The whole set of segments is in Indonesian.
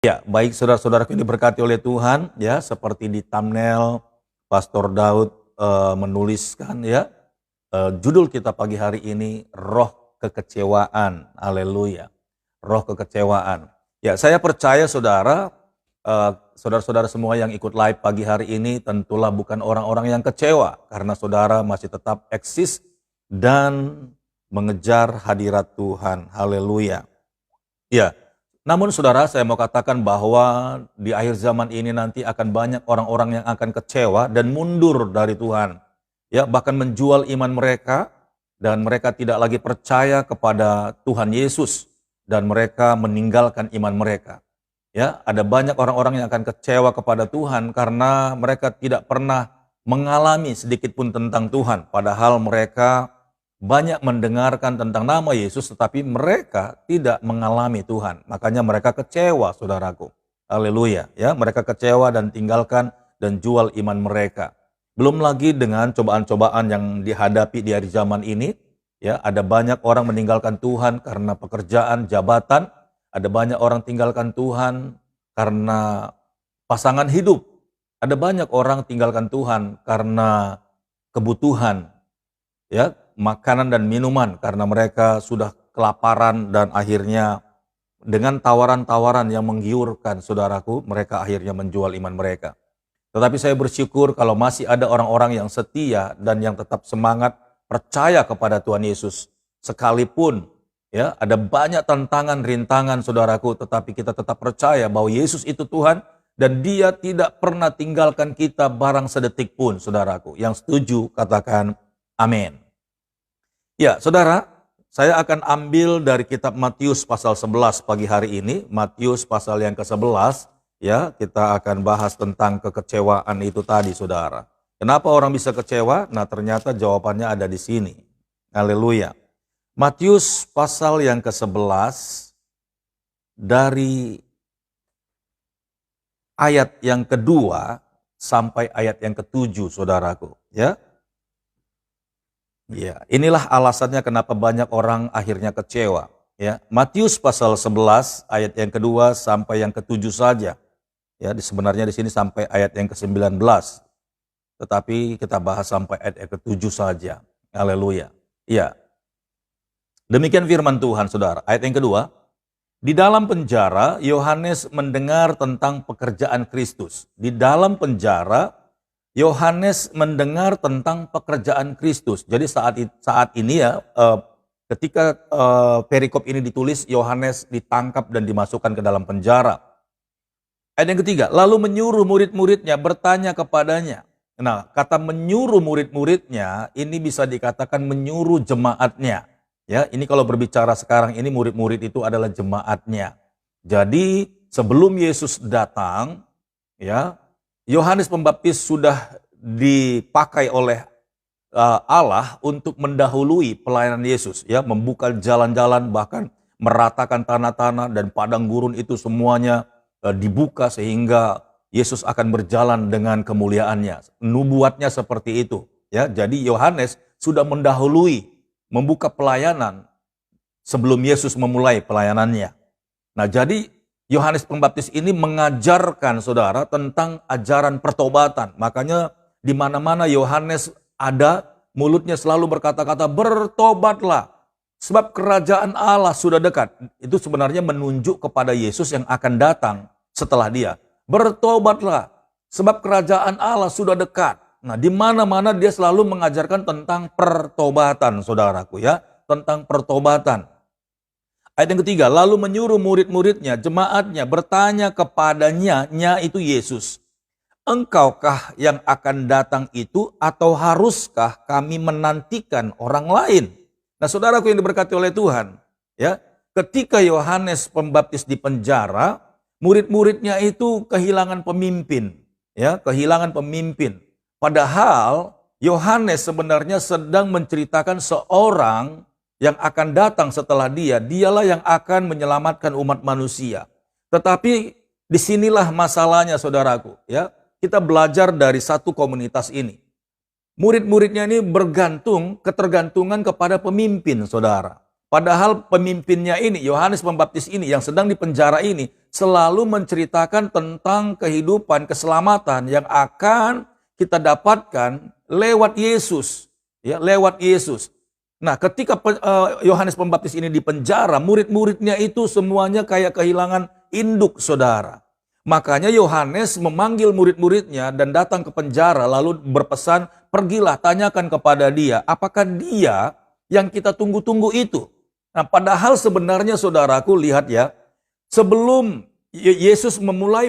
Ya, baik saudara-saudaraku yang diberkati oleh Tuhan, ya, seperti di thumbnail Pastor Daud menuliskan, ya, judul kita pagi hari ini roh kekecewaan. Haleluya. Roh kekecewaan. Ya, saya percaya saudara-saudara semua yang ikut live pagi hari ini tentulah bukan orang-orang yang kecewa karena saudara masih tetap eksis dan mengejar hadirat Tuhan. Haleluya. Ya, namun saudara, saya mau katakan bahwa di akhir zaman ini nanti akan banyak orang-orang yang akan kecewa dan mundur dari Tuhan. Ya, bahkan menjual iman mereka dan mereka tidak lagi percaya kepada Tuhan Yesus dan mereka meninggalkan iman mereka. Ya, ada banyak orang-orang yang akan kecewa kepada Tuhan karena mereka tidak pernah mengalami sedikit pun tentang Tuhan, padahal mereka banyak mendengarkan tentang nama Yesus tetapi mereka tidak mengalami Tuhan. Makanya mereka kecewa, saudaraku. Haleluya, ya, mereka kecewa dan tinggalkan dan jual iman mereka. Belum lagi dengan cobaan-cobaan yang dihadapi di hari zaman ini, ya, ada banyak orang meninggalkan Tuhan karena pekerjaan, jabatan, ada banyak orang tinggalkan Tuhan karena pasangan hidup. Ada banyak orang tinggalkan Tuhan karena kebutuhan, ya, makanan dan minuman karena mereka sudah kelaparan dan akhirnya dengan tawaran-tawaran yang menggiurkan, saudaraku, mereka akhirnya menjual iman mereka. Tetapi saya bersyukur kalau masih ada orang-orang yang setia dan yang tetap semangat percaya kepada Tuhan Yesus. Sekalipun, ya, ada banyak tantangan, rintangan, saudaraku, tetapi kita tetap percaya bahwa Yesus itu Tuhan dan Dia tidak pernah tinggalkan kita barang sedetik pun, saudaraku. Yang setuju katakan amin. Ya, saudara, saya akan ambil dari kitab Matius pasal 11 pagi hari ini. Matius pasal yang ke-11, ya, kita akan bahas tentang kekecewaan itu tadi, saudara. Kenapa orang bisa kecewa? Nah, ternyata jawabannya ada di sini. Haleluya. Matius pasal yang ke-11 dari ayat yang kedua sampai ayat yang ke-7, saudaraku, ya. Ya, inilah alasannya kenapa banyak orang akhirnya kecewa. Ya, Matius pasal 11 ayat yang kedua sampai yang ke-7 saja. Ya, sebenarnya di sini sampai ayat yang ke-19. Tetapi kita bahas sampai ayat yang ke-7 saja. Haleluya. Ya. Demikian firman Tuhan, saudara. Ayat yang kedua. Di dalam penjara, Yohanes mendengar tentang pekerjaan Kristus. Di dalam penjara, Yohanes mendengar tentang pekerjaan Kristus. Jadi saat ini, ya, ketika perikop ini ditulis, Yohanes ditangkap dan dimasukkan ke dalam penjara. Ayat yang ketiga, lalu menyuruh murid-muridnya bertanya kepadanya. Nah, kata menyuruh murid-muridnya ini bisa dikatakan menyuruh jemaatnya. Ya, ini kalau berbicara sekarang ini murid-murid itu adalah jemaatnya. Jadi sebelum Yesus datang, ya, Yohanes Pembaptis sudah dipakai oleh Allah untuk mendahului pelayanan Yesus, ya, membuka jalan-jalan, bahkan meratakan tanah-tanah dan padang gurun itu semuanya dibuka sehingga Yesus akan berjalan dengan kemuliaannya. Nubuatnya seperti itu, ya. Jadi Yohanes sudah mendahului membuka pelayanan sebelum Yesus memulai pelayanannya. Nah, jadi Yohanes Pembaptis ini mengajarkan, saudara, tentang ajaran pertobatan. Makanya di mana-mana Yohanes ada, mulutnya selalu berkata-kata, bertobatlah, sebab kerajaan Allah sudah dekat. Itu sebenarnya menunjuk kepada Yesus yang akan datang setelah dia. Bertobatlah, sebab kerajaan Allah sudah dekat. Nah, di mana-mana dia selalu mengajarkan tentang pertobatan, saudaraku, ya, tentang pertobatan. Ayat yang ketiga, lalu menyuruh murid-muridnya, jemaatnya, bertanya kepadanya, nya itu Yesus, engkaukah yang akan datang itu atau haruskah kami menantikan orang lain? Nah, saudaraku yang diberkati oleh Tuhan, ya, ketika Yohanes Pembaptis di penjara, murid-muridnya itu kehilangan pemimpin, ya, kehilangan pemimpin. Padahal Yohanes sebenarnya sedang menceritakan seorang yang akan datang setelah dia, dialah yang akan menyelamatkan umat manusia. Tetapi disinilah masalahnya, saudaraku, ya. Kita belajar dari satu komunitas ini. Murid-muridnya ini ketergantungan kepada pemimpin, saudara. Padahal pemimpinnya ini, Yohanes Pembaptis ini yang sedang dipenjara ini, selalu menceritakan tentang kehidupan, keselamatan yang akan kita dapatkan lewat Yesus. Ya, lewat Yesus. Nah, ketika Yohanes Pembaptis ini dipenjara, murid-muridnya itu semuanya kayak kehilangan induk, saudara. Makanya Yohanes memanggil murid-muridnya dan datang ke penjara lalu berpesan, pergilah tanyakan kepada dia, apakah dia yang kita tunggu-tunggu itu? Nah, padahal sebenarnya saudaraku lihat ya, sebelum Yesus memulai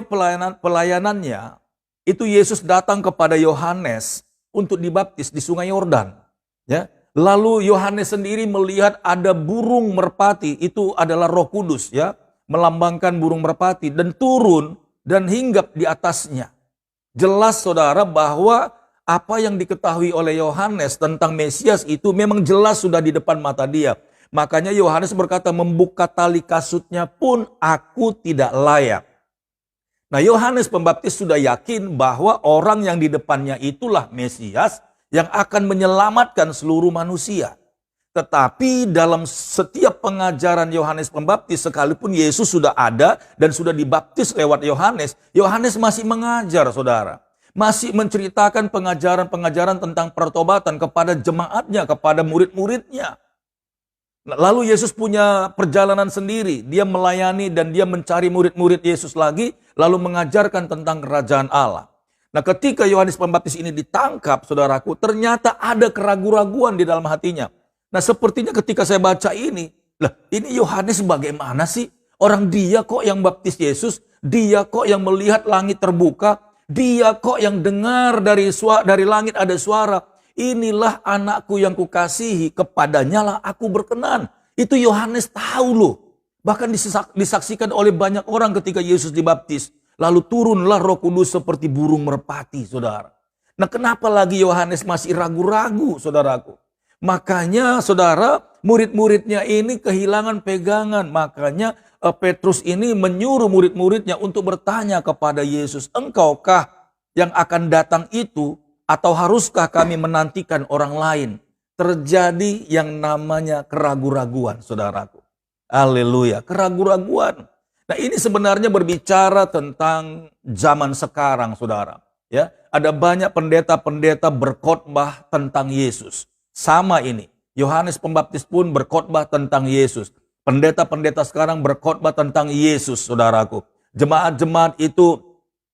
pelayanannya, itu Yesus datang kepada Yohanes untuk dibaptis di Sungai Yordan. Ya, lalu Yohanes sendiri melihat ada burung merpati, itu adalah Roh Kudus, ya, melambangkan burung merpati dan turun dan hinggap di atasnya. Jelas saudara bahwa apa yang diketahui oleh Yohanes tentang Mesias itu memang jelas sudah di depan mata dia. Makanya Yohanes berkata, membuka tali kasutnya pun aku tidak layak. Nah, Yohanes Pembaptis sudah yakin bahwa orang yang di depannya itulah Mesias yang akan menyelamatkan seluruh manusia. Tetapi dalam setiap pengajaran Yohanes Pembaptis, sekalipun Yesus sudah ada dan sudah dibaptis lewat Yohanes, Yohanes masih mengajar, saudara. Masih menceritakan pengajaran-pengajaran tentang pertobatan kepada jemaatnya, kepada murid-muridnya. Lalu Yesus punya perjalanan sendiri. Dia melayani dan dia mencari murid-murid Yesus lagi, lalu mengajarkan tentang kerajaan Allah. Nah, ketika Yohanes Pembaptis ini ditangkap, saudaraku, ternyata ada keraguan-raguan di dalam hatinya. Nah, sepertinya ketika saya baca ini, ini Yohanes bagaimana sih? Orang dia kok yang baptis Yesus, dia kok yang melihat langit terbuka, dia kok yang dengar dari langit ada suara. Inilah anakku yang kukasihi, kepadanya lah aku berkenan. Itu Yohanes tahu loh. Bahkan disaksikan oleh banyak orang ketika Yesus dibaptis. Lalu turunlah Roh Kudus seperti burung merpati, saudara. Nah, kenapa lagi Yohanes masih ragu-ragu, saudaraku? Makanya, saudara, murid-muridnya ini kehilangan pegangan. Makanya Petrus ini menyuruh murid-muridnya untuk bertanya kepada Yesus, engkaukah yang akan datang itu? Atau haruskah kami menantikan orang lain? Terjadi yang namanya keraguan-raguan, saudaraku. Haleluya, keraguan-raguan. Nah, ini sebenarnya berbicara tentang zaman sekarang, saudara. Ya, ada banyak pendeta-pendeta berkhotbah tentang Yesus. Sama ini, Yohanes Pembaptis pun berkhotbah tentang Yesus. Pendeta-pendeta sekarang berkhotbah tentang Yesus, saudaraku. Jemaat-jemaat itu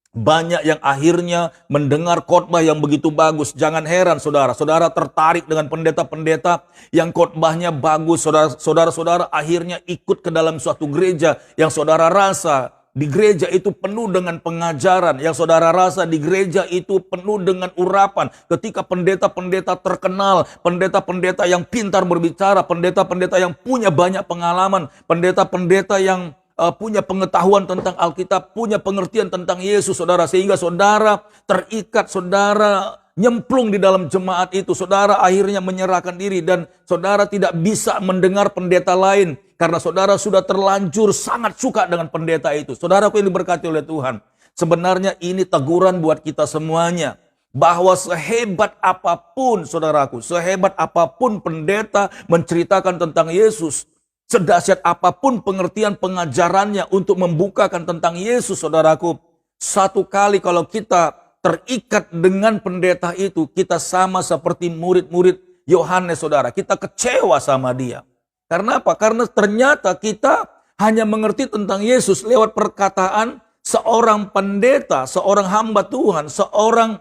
banyak yang akhirnya mendengar khotbah yang begitu bagus. Jangan heran saudara, saudara tertarik dengan pendeta-pendeta yang khotbahnya bagus. Saudara-saudara akhirnya ikut ke dalam suatu gereja yang saudara rasa di gereja itu penuh dengan pengajaran. Yang saudara rasa di gereja itu penuh dengan urapan. Ketika pendeta-pendeta terkenal, pendeta-pendeta yang pintar berbicara, pendeta-pendeta yang punya banyak pengalaman, pendeta-pendeta yang punya pengetahuan tentang Alkitab, punya pengertian tentang Yesus, saudara. Sehingga saudara terikat, saudara nyemplung di dalam jemaat itu. Saudara akhirnya menyerahkan diri dan saudara tidak bisa mendengar pendeta lain. Karena saudara sudah terlanjur sangat suka dengan pendeta itu. Saudaraku yang diberkati oleh Tuhan. Sebenarnya ini teguran buat kita semuanya. Bahwa sehebat apapun saudaraku, sehebat apapun pendeta menceritakan tentang Yesus, sedahsyat apapun pengertian pengajarannya untuk membukakan tentang Yesus, saudaraku, satu kali kalau kita terikat dengan pendeta itu, kita sama seperti murid-murid Yohanes, saudara. Kita kecewa sama dia. Karena apa? Karena ternyata kita hanya mengerti tentang Yesus lewat perkataan seorang pendeta, seorang hamba Tuhan, seorang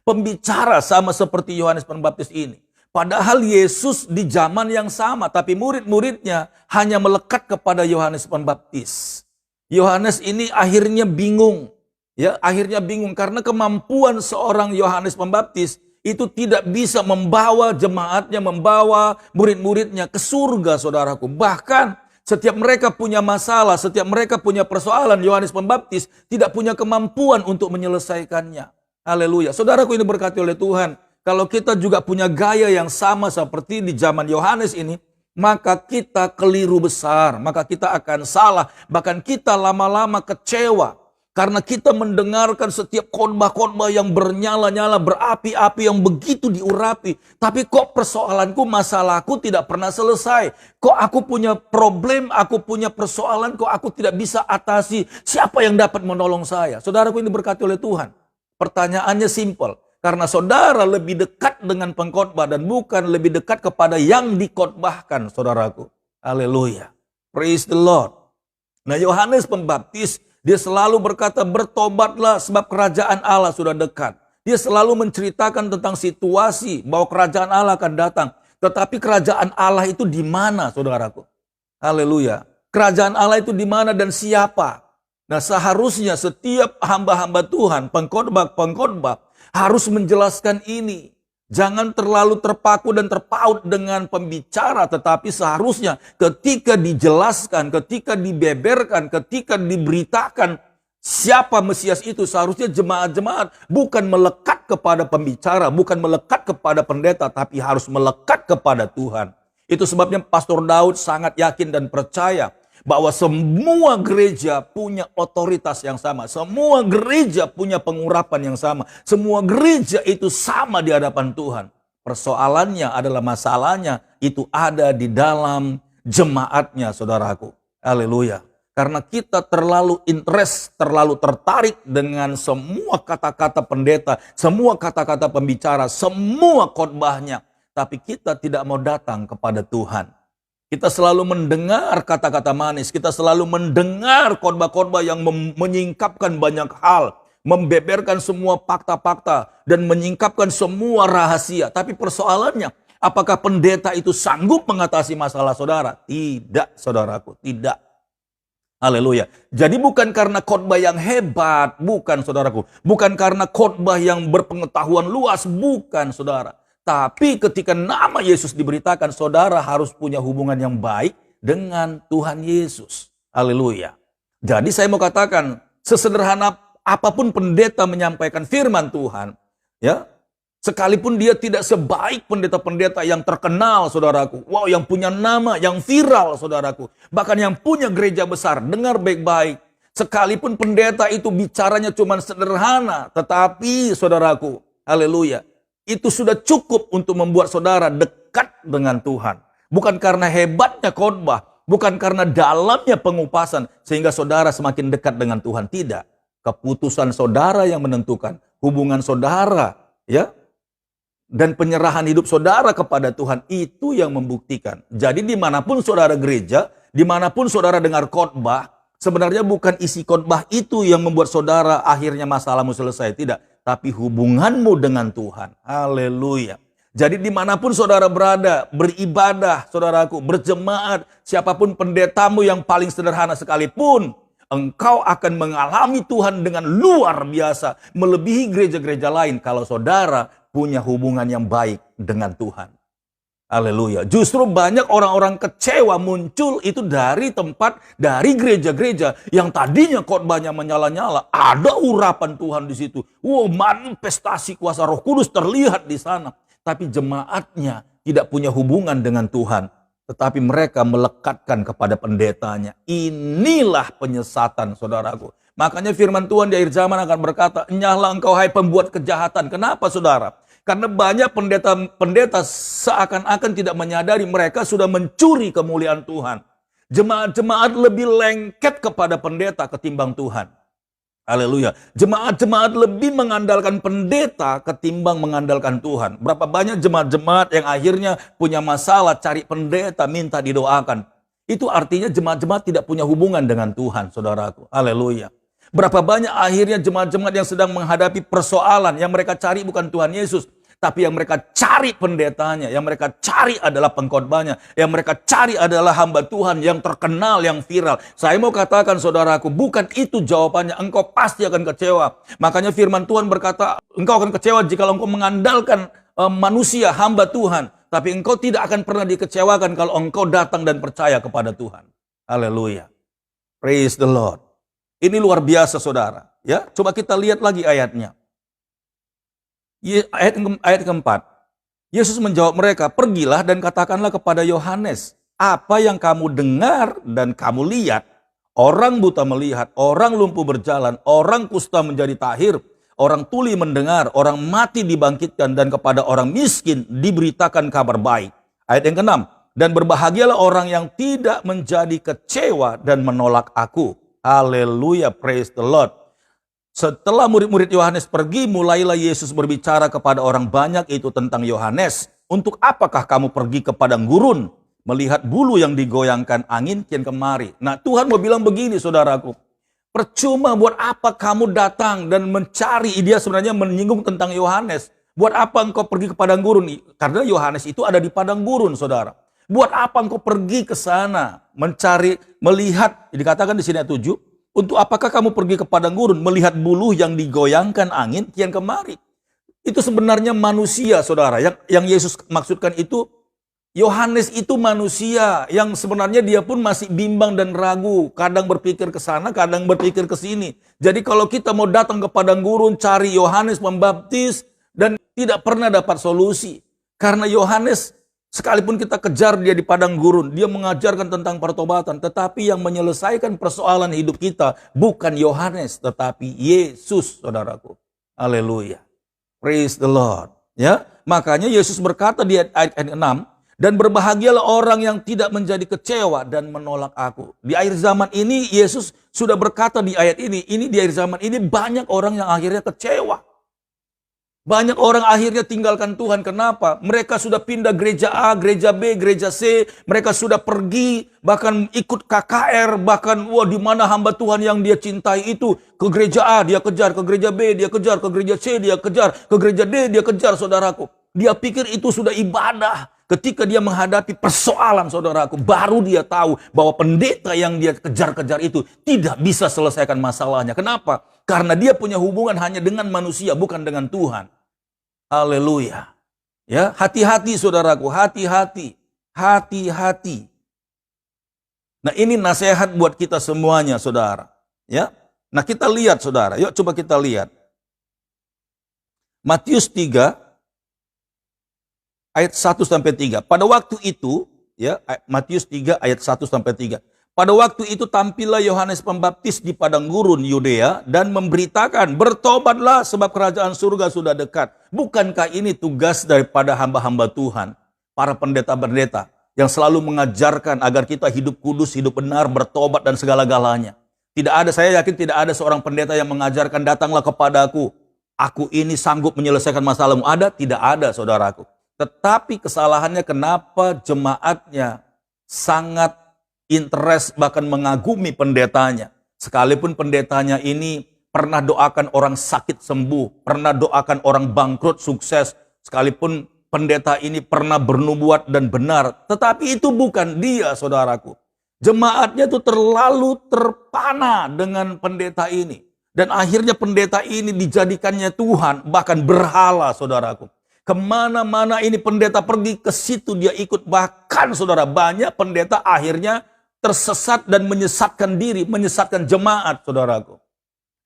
pembicara sama seperti Yohanes Pembaptis ini. Padahal Yesus di zaman yang sama, tapi murid-muridnya hanya melekat kepada Yohanes Pembaptis. Yohanes ini akhirnya bingung. Ya, akhirnya bingung karena kemampuan seorang Yohanes Pembaptis itu tidak bisa membawa jemaatnya, membawa murid-muridnya ke surga, saudaraku. Bahkan setiap mereka punya masalah, setiap mereka punya persoalan, Yohanes Pembaptis tidak punya kemampuan untuk menyelesaikannya. Haleluya. Saudaraku ini berkati oleh Tuhan. Kalau kita juga punya gaya yang sama seperti di zaman Yohanes ini, maka kita keliru besar, maka kita akan salah, bahkan kita lama-lama kecewa. Karena kita mendengarkan setiap khotbah-khotbah yang bernyala-nyala, berapi-api, yang begitu diurapi. Tapi kok persoalanku, masalahku tidak pernah selesai. Kok aku punya problem, aku punya persoalan, kok aku tidak bisa atasi. Siapa yang dapat menolong saya? Saudaraku, ini diberkati oleh Tuhan. Pertanyaannya simpel. Karena saudara lebih dekat dengan pengkhotbah dan bukan lebih dekat kepada yang dikhotbahkan, saudaraku. Haleluya. Praise the Lord. Nah, Yohanes Pembaptis, dia selalu berkata, bertobatlah sebab kerajaan Allah sudah dekat. Dia selalu menceritakan tentang situasi bahwa kerajaan Allah akan datang. Tetapi kerajaan Allah itu di mana, saudaraku? Haleluya. Kerajaan Allah itu di mana dan siapa? Nah, seharusnya setiap hamba-hamba Tuhan, pengkhotbah harus menjelaskan ini. Jangan terlalu terpaku dan terpaut dengan pembicara, tetapi seharusnya ketika dijelaskan, ketika dibeberkan, ketika diberitakan siapa Mesias itu, seharusnya jemaat-jemaat bukan melekat kepada pembicara, bukan melekat kepada pendeta, tapi harus melekat kepada Tuhan. Itu sebabnya Pastor Daud sangat yakin dan percaya bahwa semua gereja punya otoritas yang sama. Semua gereja punya pengurapan yang sama. Semua gereja itu sama di hadapan Tuhan. Persoalannya adalah masalahnya itu ada di dalam jemaatnya, saudaraku. Haleluya. Karena kita terlalu interest, terlalu tertarik dengan semua kata-kata pendeta, semua kata-kata pembicara, semua khotbahnya. Tapi kita tidak mau datang kepada Tuhan. Kita selalu mendengar kata-kata manis. Kita selalu mendengar khotbah-khotbah yang menyingkapkan banyak hal. Membeberkan semua fakta-fakta. Dan menyingkapkan semua rahasia. Tapi persoalannya, apakah pendeta itu sanggup mengatasi masalah saudara? Tidak, saudaraku. Tidak. Haleluya. Jadi bukan karena khotbah yang hebat. Bukan, saudaraku. Bukan karena khotbah yang berpengetahuan luas. Bukan, saudara. Tapi ketika nama Yesus diberitakan, saudara harus punya hubungan yang baik dengan Tuhan Yesus. Haleluya. Jadi saya mau katakan, sesederhana apapun pendeta menyampaikan firman Tuhan, ya, sekalipun dia tidak sebaik pendeta-pendeta yang terkenal, saudaraku. Wow, yang punya nama, yang viral, saudaraku. Bahkan yang punya gereja besar, dengar baik-baik. Sekalipun pendeta itu bicaranya cuma sederhana, tetapi saudaraku, haleluya, itu sudah cukup untuk membuat saudara dekat dengan Tuhan. Bukan karena hebatnya khotbah, bukan karena dalamnya pengupasan, sehingga saudara semakin dekat dengan Tuhan. Tidak. Keputusan saudara yang menentukan. Hubungan saudara, ya, dan penyerahan hidup saudara kepada Tuhan, itu yang membuktikan. Jadi dimanapun saudara gereja, dimanapun saudara dengar khotbah, sebenarnya bukan isi khotbah itu yang membuat saudara akhirnya masalahmu selesai. Tidak. Tapi hubunganmu dengan Tuhan. Haleluya. Jadi dimanapun saudara berada, beribadah, saudaraku, berjemaat, siapapun pendetamu yang paling sederhana sekalipun, engkau akan mengalami Tuhan dengan luar biasa, melebihi gereja-gereja lain kalau saudara punya hubungan yang baik dengan Tuhan. Haleluya. Justru banyak orang-orang kecewa muncul itu dari tempat, dari gereja-gereja yang tadinya khotbahnya menyala-nyala. Ada urapan Tuhan di situ. Wow, manifestasi kuasa Roh Kudus terlihat di sana. Tapi jemaatnya tidak punya hubungan dengan Tuhan. Tetapi mereka melekatkan kepada pendetanya. Inilah penyesatan, saudaraku. Makanya firman Tuhan di akhir zaman akan berkata, enyahlah engkau hai pembuat kejahatan. Kenapa, saudara? Karena banyak pendeta seakan-akan tidak menyadari mereka sudah mencuri kemuliaan Tuhan. Jemaat-jemaat lebih lengket kepada pendeta ketimbang Tuhan. Haleluya. Jemaat-jemaat lebih mengandalkan pendeta ketimbang mengandalkan Tuhan. Berapa banyak jemaat-jemaat yang akhirnya punya masalah cari pendeta minta didoakan. Itu artinya jemaat-jemaat tidak punya hubungan dengan Tuhan, saudaraku. Haleluya. Berapa banyak akhirnya jemaat-jemaat yang sedang menghadapi persoalan yang mereka cari bukan Tuhan Yesus. Tapi yang mereka cari pendetanya, yang mereka cari adalah pengkhotbahnya, yang mereka cari adalah hamba Tuhan yang terkenal, yang viral. Saya mau katakan saudaraku, bukan itu jawabannya, engkau pasti akan kecewa. Makanya firman Tuhan berkata, engkau akan kecewa jika engkau mengandalkan manusia, hamba Tuhan. Tapi engkau tidak akan pernah dikecewakan kalau engkau datang dan percaya kepada Tuhan. Haleluya. Praise the Lord. Ini luar biasa saudara. Ya, coba kita lihat lagi ayatnya. Ayat keempat, Yesus menjawab mereka, pergilah dan katakanlah kepada Yohanes, apa yang kamu dengar dan kamu lihat, Orang buta melihat, orang lumpuh berjalan, orang kusta menjadi tahir, orang tuli mendengar, orang mati dibangkitkan, dan kepada orang miskin diberitakan kabar baik. Ayat yang ke-6, dan berbahagialah orang yang tidak menjadi kecewa dan menolak aku. Haleluya, praise the Lord. Setelah murid-murid Yohanes pergi, mulailah Yesus berbicara kepada orang banyak itu tentang Yohanes. Untuk apakah kamu pergi ke padang gurun, melihat bulu yang digoyangkan angin kian kemari? Nah, Tuhan mau bilang begini, saudaraku. Percuma buat apa kamu datang dan mencari, dia sebenarnya menyinggung tentang Yohanes. Buat apa engkau pergi ke padang gurun? Karena Yohanes itu ada di padang gurun, saudara. Buat apa engkau pergi ke sana, mencari, melihat, dikatakan di sini ayat 7, untuk apakah kamu pergi ke padang gurun, melihat buluh yang digoyangkan angin kian kemari? Itu sebenarnya manusia, saudara. Yang Yesus maksudkan itu, Yohanes itu manusia yang sebenarnya dia pun masih bimbang dan ragu. Kadang berpikir ke sana, kadang berpikir ke sini. Jadi kalau kita mau datang ke padang gurun, cari Yohanes Pembaptis, dan tidak pernah dapat solusi. Karena Yohanes, sekalipun kita kejar dia di padang gurun, dia mengajarkan tentang pertobatan, tetapi yang menyelesaikan persoalan hidup kita bukan Yohanes, tetapi Yesus, saudaraku. Haleluya. Praise the Lord. Ya, makanya Yesus berkata di ayat 6, dan berbahagialah orang yang tidak menjadi kecewa dan menolak aku. Di akhir zaman ini Yesus sudah berkata di ayat ini di akhir zaman ini banyak orang yang akhirnya kecewa. Banyak orang akhirnya tinggalkan Tuhan. Kenapa? Mereka sudah pindah gereja A, gereja B, gereja C. Mereka sudah pergi, bahkan ikut KKR. Bahkan, di mana hamba Tuhan yang dia cintai itu. Ke gereja A dia kejar, ke gereja B dia kejar, ke gereja C dia kejar, ke gereja D dia kejar, saudaraku. Dia pikir itu sudah ibadah. Ketika dia menghadapi persoalan, saudaraku, baru dia tahu bahwa pendeta yang dia kejar-kejar itu tidak bisa selesaikan masalahnya. Kenapa? Karena dia punya hubungan hanya dengan manusia, bukan dengan Tuhan. Haleluya. Ya, hati-hati saudaraku, hati-hati. Hati-hati. Nah, ini nasihat buat kita semuanya, saudara. Ya. Nah, kita lihat, saudara. Yuk coba kita lihat. Matius 3 ayat 1 sampai 3. Pada waktu itu, ya, Matius 3 ayat 1 sampai 3. Pada waktu itu tampillah Yohanes Pembaptis di padang gurun Yudea dan memberitakan, bertobatlah sebab kerajaan surga sudah dekat. Bukankah ini tugas daripada hamba-hamba Tuhan, para pendeta-pendeta yang selalu mengajarkan agar kita hidup kudus, hidup benar, bertobat dan segala-galanya. Tidak ada, saya yakin tidak ada seorang pendeta yang mengajarkan datanglah kepadaku, aku ini sanggup menyelesaikan masalahmu. Ada? Tidak ada, saudaraku. Tetapi kesalahannya kenapa jemaatnya sangat interest, bahkan mengagumi pendetanya. Sekalipun pendetanya ini pernah doakan orang sakit sembuh, pernah doakan orang bangkrut sukses, sekalipun pendeta ini pernah bernubuat dan benar, tetapi itu bukan dia, saudaraku. Jemaatnya itu terlalu terpana dengan pendeta ini. Dan akhirnya pendeta ini dijadikannya Tuhan, bahkan berhala, saudaraku. Kemana-mana ini pendeta pergi, ke situ dia ikut. Bahkan saudara, banyak pendeta akhirnya tersesat dan menyesatkan diri, menyesatkan jemaat, saudaraku.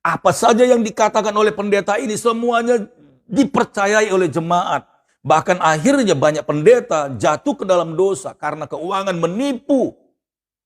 Apa saja yang dikatakan oleh pendeta ini semuanya dipercayai oleh jemaat. Bahkan akhirnya banyak pendeta jatuh ke dalam dosa karena keuangan menipu.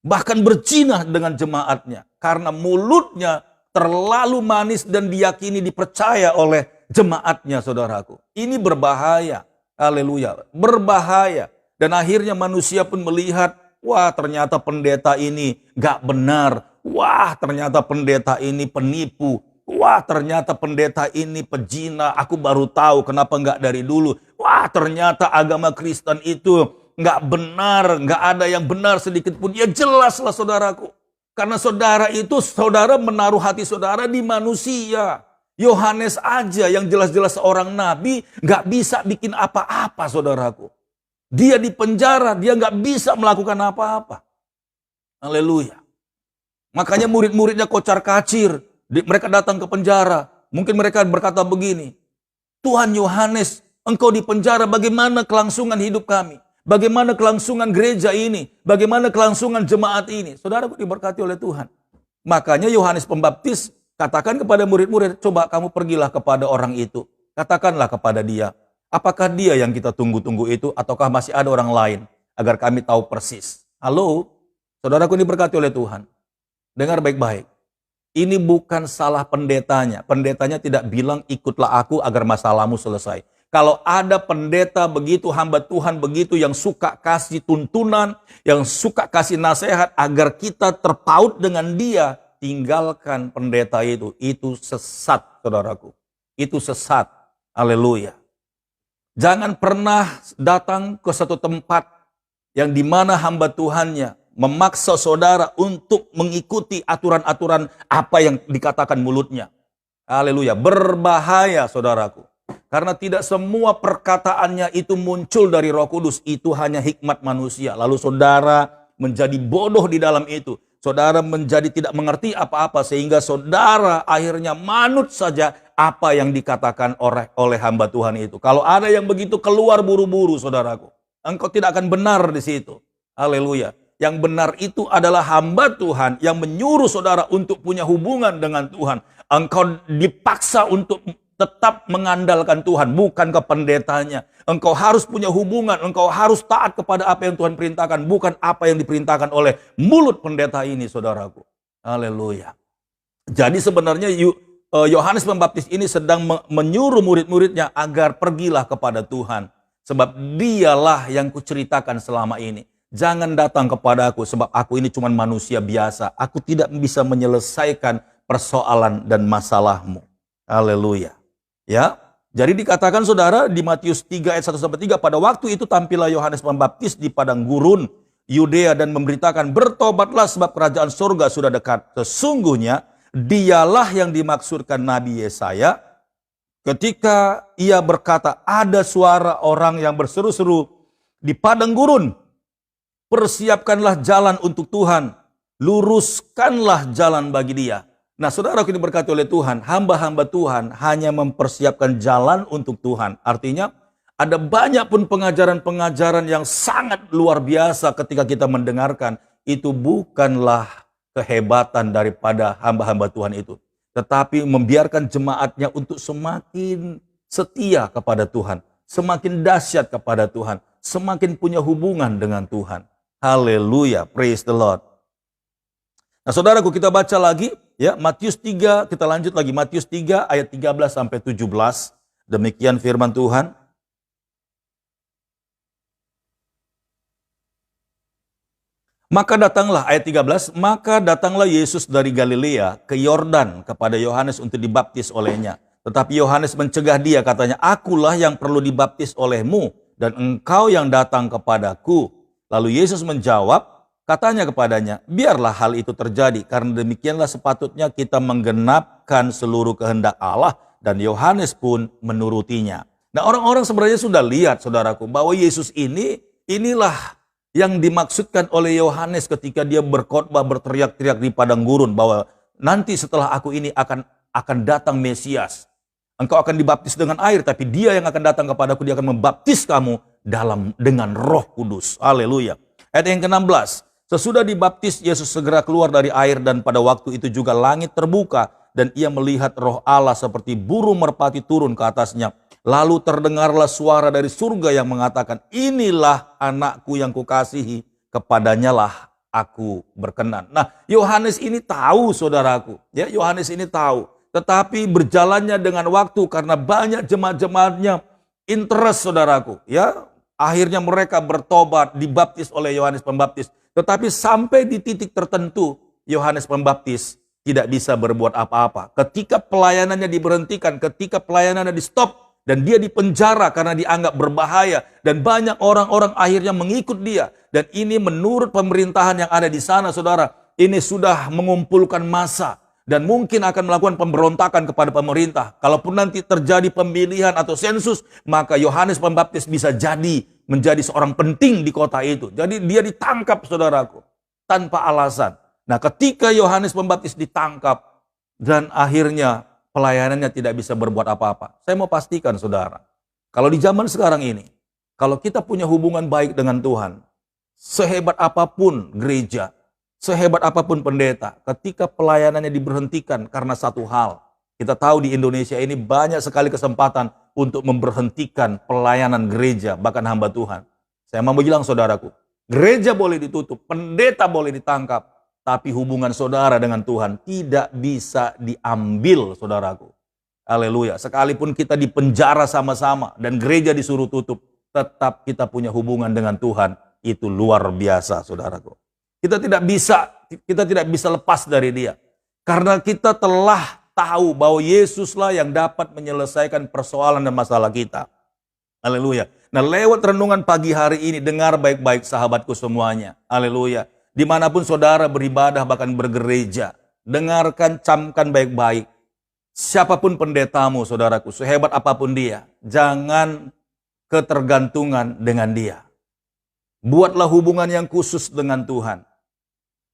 Bahkan berzina dengan jemaatnya. Karena mulutnya terlalu manis dan diyakini dipercaya oleh jemaatnya, saudaraku. Ini berbahaya. Haleluya. Berbahaya. Dan akhirnya manusia pun melihat, wah ternyata pendeta ini gak benar. Wah ternyata pendeta ini penipu. Wah ternyata pendeta ini pezina. Aku baru tahu kenapa gak dari dulu. Wah ternyata agama Kristen itu gak benar. Gak ada yang benar sedikit pun. Ya jelaslah saudaraku. Karena saudara itu, saudara menaruh hati saudara di manusia. Yohanes aja yang jelas-jelas seorang nabi gak bisa bikin apa-apa, saudaraku. Dia di penjara, dia nggak bisa melakukan apa-apa. Haleluya. Makanya murid-muridnya kocar kacir. Mereka datang ke penjara. Mungkin mereka berkata begini, Tuhan Yohanes, engkau di penjara, bagaimana kelangsungan hidup kami? Bagaimana kelangsungan gereja ini? Bagaimana kelangsungan jemaat ini? Saudaraku diberkati oleh Tuhan. Makanya Yohanes Pembaptis katakan kepada murid-murid, coba kamu pergilah kepada orang itu. Katakanlah kepada dia, apakah dia yang kita tunggu-tunggu itu ataukah masih ada orang lain? Agar kami tahu persis. Halo, saudaraku diberkati oleh Tuhan. Dengar baik-baik. Ini bukan salah pendetanya. Pendetanya tidak bilang ikutlah aku agar masalahmu selesai. Kalau ada pendeta begitu, hamba Tuhan begitu yang suka kasih tuntunan, yang suka kasih nasihat agar kita terpaut dengan dia, tinggalkan pendeta itu. Itu sesat, saudaraku. Itu sesat. Haleluya. Jangan pernah datang ke satu tempat yang dimana hamba Tuhannya memaksa saudara untuk mengikuti aturan-aturan apa yang dikatakan mulutnya. Haleluya, berbahaya saudaraku. Karena tidak semua perkataannya itu muncul dari Roh Kudus, itu hanya hikmat manusia. Lalu saudara menjadi bodoh di dalam itu. Saudara menjadi tidak mengerti apa-apa sehingga saudara akhirnya manut saja apa yang dikatakan oleh hamba Tuhan itu. Kalau ada yang begitu keluar buru-buru saudaraku. Engkau tidak akan benar di situ. Haleluya. Yang benar itu adalah hamba Tuhan yang menyuruh saudara untuk punya hubungan dengan Tuhan. Engkau dipaksa untuk tetap mengandalkan Tuhan, bukan ke pendetanya. Engkau harus punya hubungan, engkau harus taat kepada apa yang Tuhan perintahkan, bukan apa yang diperintahkan oleh mulut pendeta ini, saudaraku. Haleluya. Jadi sebenarnya Yohanes Pembaptis ini sedang menyuruh murid-muridnya agar pergilah kepada Tuhan. Sebab dialah yang kuceritakan selama ini. Jangan datang kepada aku sebab aku ini cuma manusia biasa. Aku tidak bisa menyelesaikan persoalan dan masalahmu. Haleluya. Ya. Jadi dikatakan saudara di Matius 3 ayat 1-3, pada waktu itu tampillah Yohanes Pembaptis di padang gurun Yudea dan memberitakan, bertobatlah sebab kerajaan surga sudah dekat. Sesungguhnya dialah yang dimaksudkan Nabi Yesaya ketika ia berkata, ada suara orang yang berseru-seru di padang gurun, persiapkanlah jalan untuk Tuhan, luruskanlah jalan bagi dia. Nah saudara, ini berkati oleh Tuhan, hamba-hamba Tuhan hanya mempersiapkan jalan untuk Tuhan. Artinya ada banyak pun pengajaran-pengajaran yang sangat luar biasa ketika kita mendengarkan. Itu bukanlah kehebatan daripada hamba-hamba Tuhan itu. Tetapi membiarkan jemaatnya untuk semakin setia kepada Tuhan. Semakin dahsyat kepada Tuhan. Semakin punya hubungan dengan Tuhan. Haleluya, praise the Lord. Nah saudaraku, kita baca lagi ya Matius 3, kita lanjut lagi Matius 3 ayat 13-17. Demikian firman Tuhan. Maka datanglah ayat 13, maka datanglah Yesus dari Galilea ke Yordan kepada Yohanes untuk dibaptis olehnya. Tetapi Yohanes mencegah dia, katanya, akulah yang perlu dibaptis olehmu dan engkau yang datang kepadaku. Lalu Yesus menjawab, katanya kepadanya, biarlah hal itu terjadi, karena demikianlah sepatutnya kita menggenapkan seluruh kehendak Allah, dan Yohanes pun menurutinya. Nah orang-orang sebenarnya sudah lihat saudaraku, bahwa Yesus inilah yang dimaksudkan oleh Yohanes ketika dia berkhotbah berteriak-teriak di padang gurun, bahwa nanti setelah aku ini akan datang Mesias. Engkau akan dibaptis dengan air, tapi dia yang akan datang kepadaku, dia akan membaptis kamu dengan Roh Kudus. Haleluya. Ayat yang ke-16. Sesudah dibaptis, Yesus segera keluar dari air, dan pada waktu itu juga langit terbuka, dan ia melihat Roh Allah seperti burung merpati turun ke atasnya. Lalu terdengarlah suara dari surga yang mengatakan, inilah anakku yang kukasihi, kepadanya lah aku berkenan. Nah, Yohanes ini tahu saudaraku, ya Yohanes ini tahu. Tetapi berjalannya dengan waktu karena banyak jemaat-jemaatnya interest saudaraku, ya akhirnya mereka bertobat, dibaptis oleh Yohanes Pembaptis. Tetapi sampai di titik tertentu, Yohanes Pembaptis tidak bisa berbuat apa-apa. Ketika pelayanannya diberhentikan, ketika pelayanannya di stop, dan dia dipenjara karena dianggap berbahaya. Dan banyak orang-orang akhirnya mengikut dia. Dan ini menurut pemerintahan yang ada di sana, saudara, ini sudah mengumpulkan massa. Dan mungkin akan melakukan pemberontakan kepada pemerintah. Kalaupun nanti terjadi pemilihan atau sensus, maka Yohanes Pembaptis bisa jadi menjadi seorang penting di kota itu. Jadi dia ditangkap, saudaraku, tanpa alasan. Nah ketika Yohanes Pembaptis ditangkap dan akhirnya pelayanannya tidak bisa berbuat apa-apa. Saya mau pastikan saudara, kalau di zaman sekarang ini, kalau kita punya hubungan baik dengan Tuhan, sehebat apapun gereja, sehebat apapun pendeta, ketika pelayanannya diberhentikan karena satu hal, kita tahu di Indonesia ini banyak sekali kesempatan untuk memberhentikan pelayanan gereja, bahkan hamba Tuhan. Saya mau bilang saudaraku, gereja boleh ditutup, pendeta boleh ditangkap, Tapi hubungan saudara dengan Tuhan tidak bisa diambil, saudaraku. Haleluya. Sekalipun kita di penjara sama-sama dan gereja disuruh tutup, tetap kita punya hubungan dengan Tuhan. Itu luar biasa, saudaraku. Kita tidak bisa lepas dari Dia. Karena kita telah tahu bahwa Yesuslah yang dapat menyelesaikan persoalan dan masalah kita. Haleluya. Nah, lewat renungan pagi hari ini, dengar baik-baik sahabatku semuanya. Haleluya. Dimanapun saudara beribadah bahkan bergereja, dengarkan, camkan baik-baik. Siapapun pendetamu, saudaraku, sehebat apapun dia, jangan ketergantungan dengan dia. Buatlah hubungan yang khusus dengan Tuhan.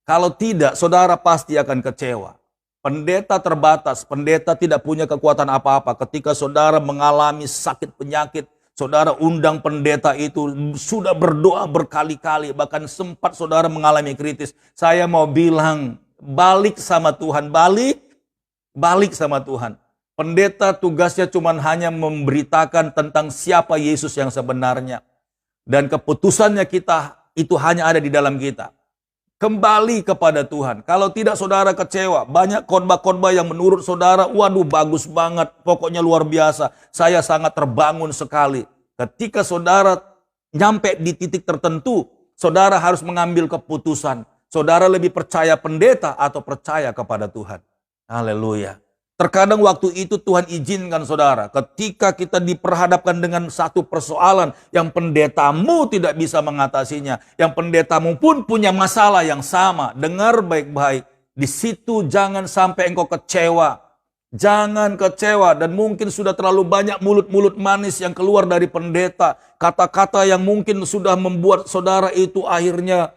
Kalau tidak, saudara pasti akan kecewa. Pendeta terbatas, pendeta tidak punya kekuatan apa-apa. Ketika saudara mengalami sakit penyakit, saudara undang pendeta itu, sudah berdoa berkali-kali, bahkan sempat saudara mengalami kritis. Saya mau bilang, balik sama Tuhan, balik sama Tuhan. Pendeta tugasnya cuma hanya memberitakan tentang siapa Yesus yang sebenarnya. Dan keputusannya kita, itu hanya ada di dalam kita. Kembali kepada Tuhan. Kalau tidak, saudara kecewa. Banyak khotbah-khotbah yang menurut saudara, waduh bagus banget, pokoknya luar biasa. Saya sangat terbangun sekali. Ketika saudara nyampe di titik tertentu, saudara harus mengambil keputusan. Saudara lebih percaya pendeta atau percaya kepada Tuhan. Haleluya. Terkadang waktu itu Tuhan izinkan saudara, ketika kita diperhadapkan dengan satu persoalan yang pendetamu tidak bisa mengatasinya, yang pendetamu pun punya masalah yang sama. Dengar baik-baik, di situ jangan sampai engkau kecewa. Jangan kecewa, dan mungkin sudah terlalu banyak mulut-mulut manis yang keluar dari pendeta. Kata-kata yang mungkin sudah membuat saudara itu akhirnya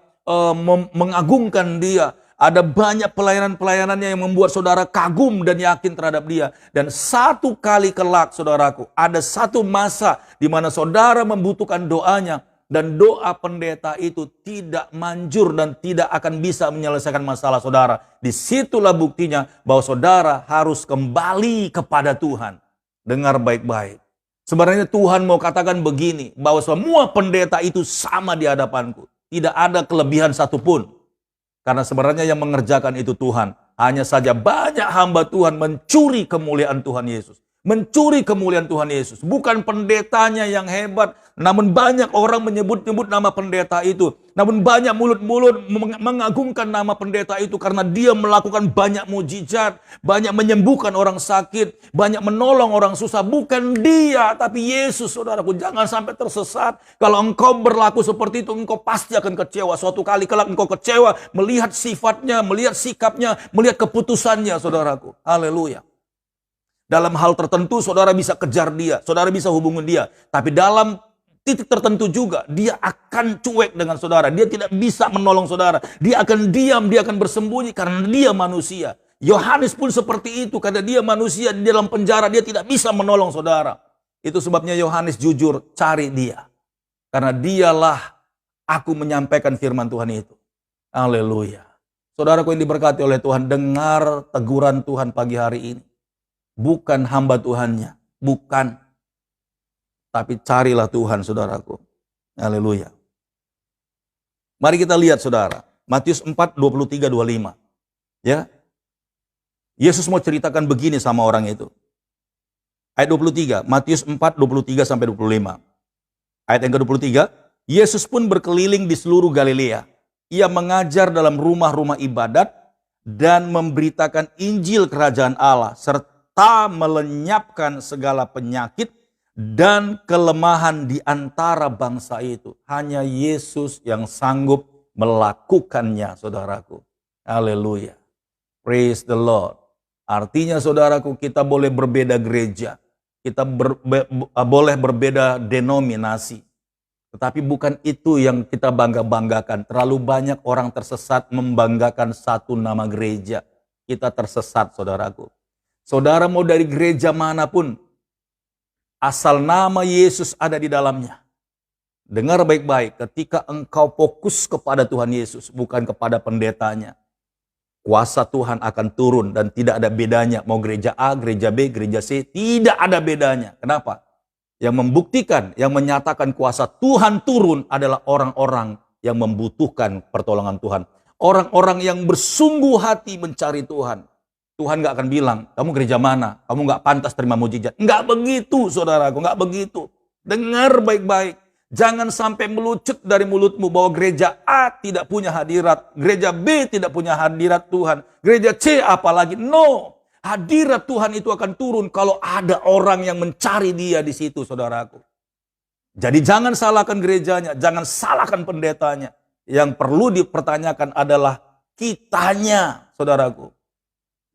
mengagungkan dia. Ada banyak pelayanan-pelayanannya yang membuat saudara kagum dan yakin terhadap dia. Dan satu kali kelak, saudaraku, ada satu masa di mana saudara membutuhkan doanya. Dan doa pendeta itu tidak manjur dan tidak akan bisa menyelesaikan masalah saudara. Disitulah buktinya bahwa saudara harus kembali kepada Tuhan. Dengar baik-baik. Sebenarnya Tuhan mau katakan begini, bahwa semua pendeta itu sama di hadapanku. Tidak ada kelebihan satupun. Karena sebenarnya yang mengerjakan itu Tuhan. Hanya saja banyak hamba Tuhan mencuri kemuliaan Tuhan Yesus. Mencuri kemuliaan Tuhan Yesus. Bukan pendetanya yang hebat. Namun banyak orang menyebut-nyebut nama pendeta itu. Namun banyak mulut-mulut mengagungkan nama pendeta itu. Karena dia melakukan banyak mujizat. Banyak menyembuhkan orang sakit. Banyak menolong orang susah. Bukan dia, tapi Yesus, saudaraku. Jangan sampai tersesat. Kalau engkau berlaku seperti itu, engkau pasti akan kecewa. Suatu kali kelak engkau kecewa melihat sifatnya, melihat sikapnya, melihat keputusannya, saudaraku. Haleluya. Dalam hal tertentu saudara bisa kejar dia, saudara bisa hubungi dia. Tapi dalam titik tertentu juga dia akan cuek dengan saudara. Dia tidak bisa menolong saudara. Dia akan diam, dia akan bersembunyi karena dia manusia. Yohanes pun seperti itu, karena dia manusia di dalam penjara, dia tidak bisa menolong saudara. Itu sebabnya Yohanes jujur, cari dia. Karena dialah aku menyampaikan firman Tuhan itu. Haleluya. Saudaraku yang diberkati oleh Tuhan, dengar teguran Tuhan pagi hari ini. Bukan hamba Tuhannya, bukan. Tapi carilah Tuhan, saudaraku. Haleluya. Mari kita lihat, saudara. Matius 4, 23-25. Ya. Yesus mau ceritakan begini sama orang itu. Ayat 23, Matius 4, 23-25. Ayat yang ke-23, Yesus pun berkeliling di seluruh Galilea. Ia mengajar dalam rumah-rumah ibadat dan memberitakan Injil kerajaan Allah, serta melenyapkan segala penyakit dan kelemahan di antara bangsa itu. Hanya Yesus yang sanggup melakukannya, saudaraku. Haleluya. Praise the Lord. Artinya, saudaraku, kita boleh berbeda gereja. Kita boleh berbeda denominasi. Tetapi bukan itu yang kita bangga-banggakan. Terlalu banyak orang tersesat membanggakan satu nama gereja. Kita tersesat, saudaraku. Saudara mau dari gereja manapun, asal nama Yesus ada di dalamnya. Dengar baik-baik, ketika engkau fokus kepada Tuhan Yesus, bukan kepada pendetanya, kuasa Tuhan akan turun dan tidak ada bedanya. Mau gereja A, gereja B, gereja C, tidak ada bedanya. Kenapa? Yang membuktikan, yang menyatakan kuasa Tuhan turun adalah orang-orang yang membutuhkan pertolongan Tuhan. Orang-orang yang bersungguh hati mencari Tuhan. Tuhan gak akan bilang, kamu gereja mana? Kamu gak pantas terima mujizat. Nggak begitu, saudaraku, nggak begitu. Dengar baik-baik. Jangan sampai melucut dari mulutmu bahwa gereja A tidak punya hadirat. Gereja B tidak punya hadirat Tuhan. Gereja C apalagi. No. Hadirat Tuhan itu akan turun kalau ada orang yang mencari dia di situ, saudaraku. Jadi jangan salahkan gerejanya. Jangan salahkan pendetanya. Yang perlu dipertanyakan adalah kitanya, saudaraku.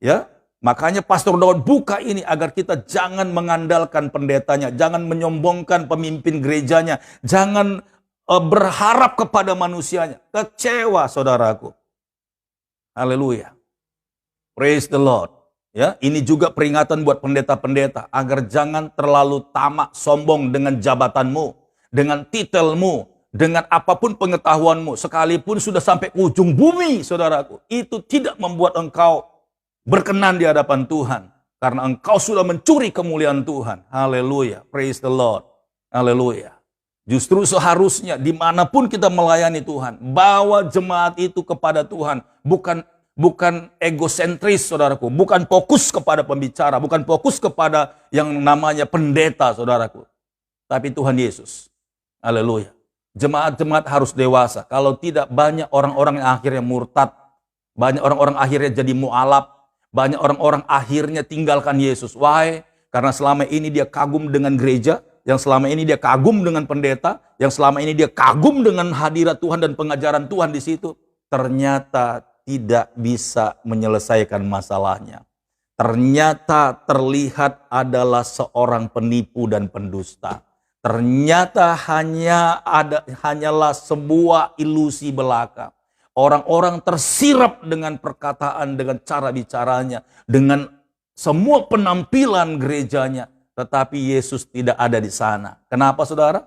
Ya, makanya Pastor Daud buka ini agar kita jangan mengandalkan pendetanya, jangan menyombongkan pemimpin gerejanya, jangan berharap kepada manusianya. Kecewa, saudaraku. Haleluya. Praise the Lord. Ya, ini juga peringatan buat pendeta-pendeta agar jangan terlalu tamak sombong dengan jabatanmu, dengan titelmu, dengan apapun pengetahuanmu, sekalipun sudah sampai ujung bumi, saudaraku, itu tidak membuat engkau berkenan di hadapan Tuhan, karena engkau sudah mencuri kemuliaan Tuhan. Haleluya, praise the Lord, haleluya. Justru seharusnya dimanapun kita melayani Tuhan, bawa jemaat itu kepada Tuhan, bukan egosentris, saudaraku, bukan fokus kepada pembicara, bukan fokus kepada yang namanya pendeta, saudaraku, tapi Tuhan Yesus. Haleluya. Jemaat-jemaat harus dewasa. Kalau tidak, banyak orang-orang yang akhirnya murtad. Banyak orang-orang akhirnya jadi mu'alaf. Banyak orang-orang akhirnya tinggalkan Yesus. Why? Karena selama ini dia kagum dengan gereja. Yang selama ini dia kagum dengan pendeta. Yang selama ini dia kagum dengan hadirat Tuhan dan pengajaran Tuhan di situ. Ternyata tidak bisa menyelesaikan masalahnya. Ternyata terlihat adalah seorang penipu dan pendusta. Ternyata hanyalah sebuah ilusi belaka. Orang-orang tersirap dengan perkataan, dengan cara bicaranya, dengan semua penampilan gerejanya. Tetapi Yesus tidak ada di sana. Kenapa, saudara?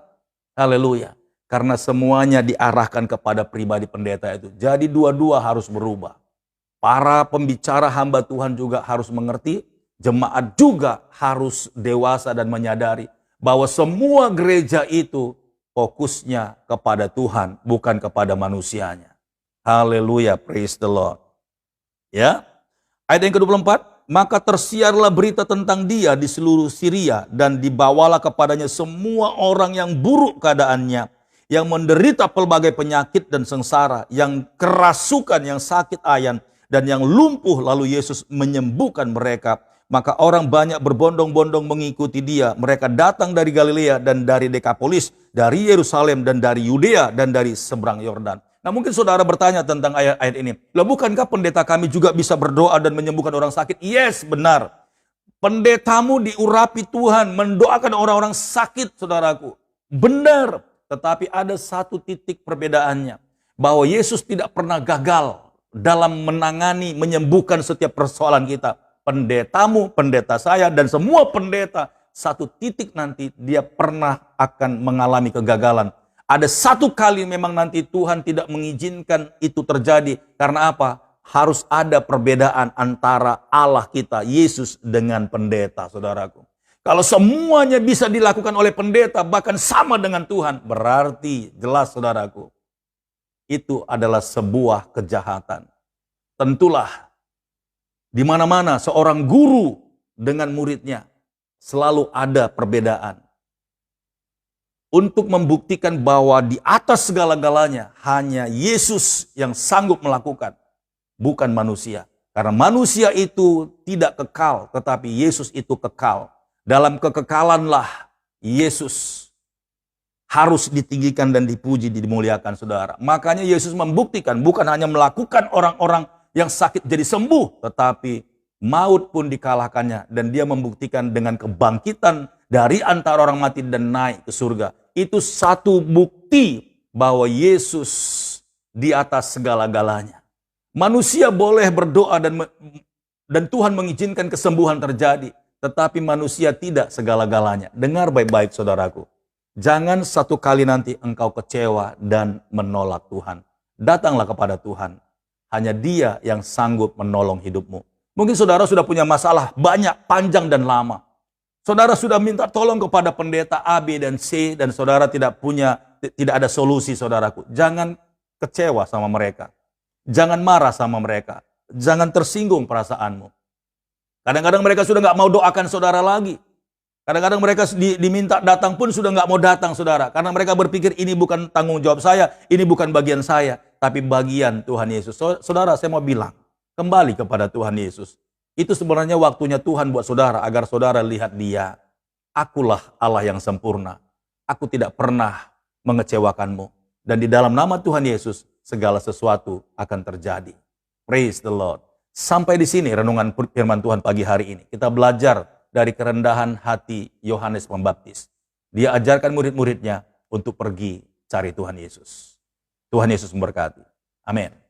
Haleluya. Karena semuanya diarahkan kepada pribadi pendeta itu. Jadi dua-dua harus berubah. Para pembicara hamba Tuhan juga harus mengerti. Jemaat juga harus dewasa dan menyadari bahwa semua gereja itu fokusnya kepada Tuhan, bukan kepada manusianya. Haleluya, praise the Lord. Ya, ayat yang ke-24, maka tersiarlah berita tentang dia di seluruh Syria, dan dibawalah kepadanya semua orang yang buruk keadaannya, yang menderita pelbagai penyakit dan sengsara, yang kerasukan, yang sakit ayan, dan yang lumpuh, lalu Yesus menyembuhkan mereka. Maka orang banyak berbondong-bondong mengikuti dia. Mereka datang dari Galilea dan dari Dekapolis, dari Yerusalem dan dari Yudea dan dari seberang Yordan. Nah, mungkin saudara bertanya tentang ayat-ayat ini. Lah, bukankah pendeta kami juga bisa berdoa dan menyembuhkan orang sakit? Yes, benar. Pendetamu diurapi Tuhan, mendoakan orang-orang sakit, saudaraku. Benar. Tetapi ada satu titik perbedaannya. Bahwa Yesus tidak pernah gagal dalam menangani, menyembuhkan setiap persoalan kita. Pendetamu, pendeta saya, dan semua pendeta, satu titik nanti dia pernah akan mengalami kegagalan. Ada satu kali memang nanti Tuhan tidak mengizinkan itu terjadi. Karena apa? Harus ada perbedaan antara Allah kita, Yesus, dengan pendeta, saudaraku. Kalau semuanya bisa dilakukan oleh pendeta, bahkan sama dengan Tuhan, berarti jelas, saudaraku, itu adalah sebuah kejahatan. Tentulah, di mana-mana seorang guru dengan muridnya selalu ada perbedaan. Untuk membuktikan bahwa di atas segala-galanya hanya Yesus yang sanggup melakukan, bukan manusia. Karena manusia itu tidak kekal, tetapi Yesus itu kekal. Dalam kekekalanlah Yesus harus ditinggikan dan dipuji, dimuliakan, saudara. Makanya Yesus membuktikan, bukan hanya melakukan orang-orang yang sakit jadi sembuh, tetapi maut pun dikalahkannya. Dan dia membuktikan dengan kebangkitan dari antara orang mati dan naik ke surga. Itu satu bukti bahwa Yesus di atas segala-galanya. Manusia boleh berdoa dan Tuhan mengizinkan kesembuhan terjadi. Tetapi manusia tidak segala-galanya. Dengar baik-baik, saudaraku. Jangan satu kali nanti engkau kecewa dan menolak Tuhan. Datanglah kepada Tuhan. Hanya Dia yang sanggup menolong hidupmu. Mungkin saudara sudah punya masalah banyak, panjang dan lama. Saudara sudah minta tolong kepada pendeta A, B, dan C, dan saudara tidak ada solusi, saudaraku. Jangan kecewa sama mereka. Jangan marah sama mereka. Jangan tersinggung perasaanmu. Kadang-kadang mereka sudah nggak mau doakan saudara lagi. Kadang-kadang mereka diminta datang pun sudah nggak mau datang, saudara. Karena mereka berpikir ini bukan tanggung jawab saya, ini bukan bagian saya, tapi bagian Tuhan Yesus. Saudara, saya mau bilang, kembali kepada Tuhan Yesus. Itu sebenarnya waktunya Tuhan buat saudara, agar saudara lihat Dia. Akulah Allah yang sempurna. Aku tidak pernah mengecewakanmu. Dan di dalam nama Tuhan Yesus, segala sesuatu akan terjadi. Praise the Lord. Sampai di sini renungan firman Tuhan pagi hari ini. Kita belajar dari kerendahan hati Yohanes Pembaptis. Dia ajarkan murid-muridnya untuk pergi cari Tuhan Yesus. Tuhan Yesus memberkati. Amin.